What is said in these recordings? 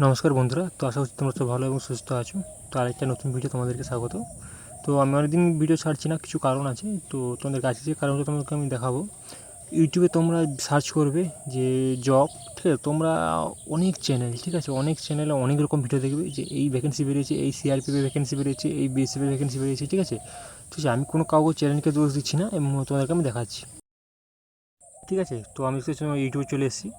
নমস্কার বন্ধুরা, তো আশা করছি তোমরা সব ভালো এবং সুস্থ আছো। তো আরেকটা নতুন ভিডিও তোমাদেরকে স্বাগত। তো আমি অনেকদিন ভিডিও ছাড়ছি না, কিছু কারণ আছে। তো তোমাদের কাছে যে কারণটা তোমাদেরকে আমি দেখাবো। ইউটিউবে তোমরা সার্চ করবে যে জব, ঠিক আছে? তোমরা অনেক চ্যানেল, ঠিক আছে, অনেক চ্যানেলে অনেক রকম ভিডিও দেখবে যে এই ভ্যাকেন্সি বেরিয়েছে, এই সিআরপিএফে ভ্যাকেন্সি বেরিয়েছে, এই বিএসএফে ভ্যাকেন্সি বেরিয়েছে, ঠিক আছে? ঠিক আছে, আমি কোনো কাউকে চ্যানেলকে দোষ দিচ্ছি না এবং তোমাদেরকে আমি দেখাচ্ছি, ঠিক আছে? তো আমি ইউটিউবে চলে এসেছি।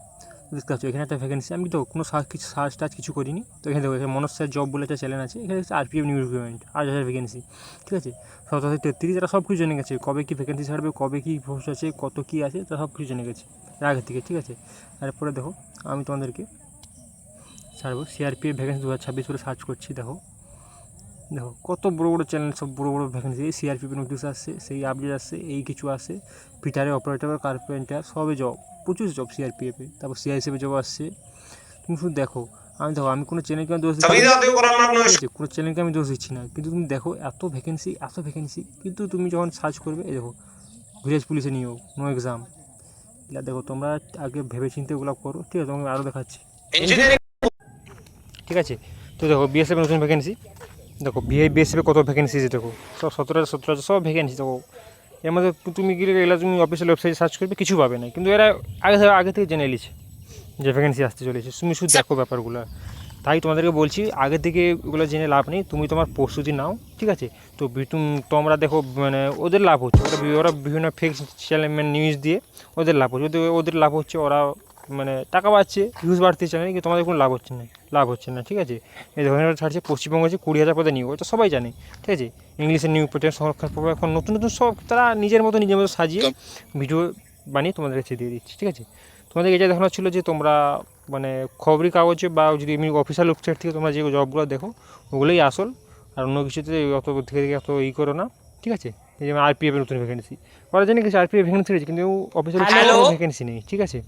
দেখতে পাচ্ছ এখানে একটা ভ্যাকেন্সি। আমি তো কোনো কিছু সার্চ টার্চ কিছু করিনি। তো এখানে দেখো, এখানে মনোজ স্যার জব বলে একটা চ্যানেল আছে। এখানে হচ্ছে আরপিএফ নিউ রিক্রুটমেন্ট 8,000 ভ্যাকেন্সি, ঠিক আছে? 1733 তারা সব কিছু জেনে গেছে, কবে কী ভ্যাকেন্সি ছাড়বে, কবে কী পোস্ট আছে, কত কী আছে, তারা সব কিছু জেনে গেছে আগের থেকে, ঠিক আছে? তারপরে দেখো, আমি তোমাদেরকে ছাড়বো সিআরপিএফ ভ্যাকেন্সি 2026 বলে সার্চ করছি। দেখো দেখো কত বড় বড় চ্যানেল, সব বড় বড় ভ্যাকেন্সি। এই সিআরপিএফ নোটিশ আসছে, সেই আপডেট আসছে, এই কিছু আসছে, ফিটারে অপারেটর, কার্পেন্টার, সবে জব, প্রচুর জব সিআরপিএফে। তারপর সিআইএসএফে জব আসছে। তুমি শুধু দেখো, আমি কোনো চ্যানেলকে আমি দোষ দিচ্ছি না, ঠিক আছে? কোনো চ্যানেলকে আমি দোষ দিচ্ছি না, কিন্তু তুমি দেখো এত ভ্যাকেন্সি, কিন্তু তুমি যখন সার্চ করবে, এই দেখো ভিলেজ পুলিশে নিয়োগ, নো এক্সাম। এটা দেখো, তোমরা আগে ভেবে চিন্তে ওগুলো করো, ঠিক আছে? তোমাকে আরও দেখাচ্ছি, ঠিক আছে? তো দেখো বিএসএফ নতুন ভ্যাকেন্সি, দেখো বিএসএফে কত ভ্যাকেন্সি আছে, দেখো সব 17 সব ভ্যাকেন্সি। দেখো এর মধ্যে তুমি গেলে এগুলো তুমি অফিসিয়াল ওয়েবসাইটে সার্চ করবে, কিছু পাবে না, কিন্তু এরা আগে থেকে জেনে নিচ্ছে যে ভ্যাকেন্সি আসতে চলেছে। তুমি শুধু দেখো ব্যাপারগুলো। তাই তোমাদেরকে বলছি, আগে থেকে ওগুলো জেনে লাভ নেই, তুমি তোমার প্রস্তুতি নাও, ঠিক আছে? তো তোমরা দেখো, মানে ওদের লাভ হচ্ছে, ওরা বিভিন্ন ফেক চ্যানেল নিউজ দিয়ে ওদের লাভ হচ্ছে, ওদের লাভ হচ্ছে, ওরা মানে টাকা পাচ্ছে, ভিউজ বাড়তে চায় না, কিন্তু তোমাদের কোনো লাভ হচ্ছে না, ঠিক আছে? এই ধরনের ছাড়ছে পশ্চিমবঙ্গ হচ্ছে 20,000 পদে নিয়োগ, এটা সবাই জানে, ঠিক আছে? ইংলিশের নিয়োগ প্রচার সংরক্ষণ পাবে, এখন নতুন সব তারা নিজের মতো সাজিয়ে ভিডিও বানিয়ে তোমাদের কাছে দিয়ে দিচ্ছে, ঠিক আছে? তোমাদের এটা দেখানো ছিল যে তোমরা মানে খবরের কাগজে বা যদি এমনি অফিসিয়াল ওয়েবসাইট থেকে তোমরা যে জবগুলো দেখো ওগুলোই আসল, আর অন্য কিছুতে অত থেকে অত করো না, ঠিক আছে? এই যেমন আরপিএফের নতুন ভ্যাকেন্সি, ওরা জানে কিছু আরপিএফ ভ্যাকেন্সি রয়েছে, কিন্তু অফিসিয়াল ভ্যাকেন্সি নেই, ঠিক আছে?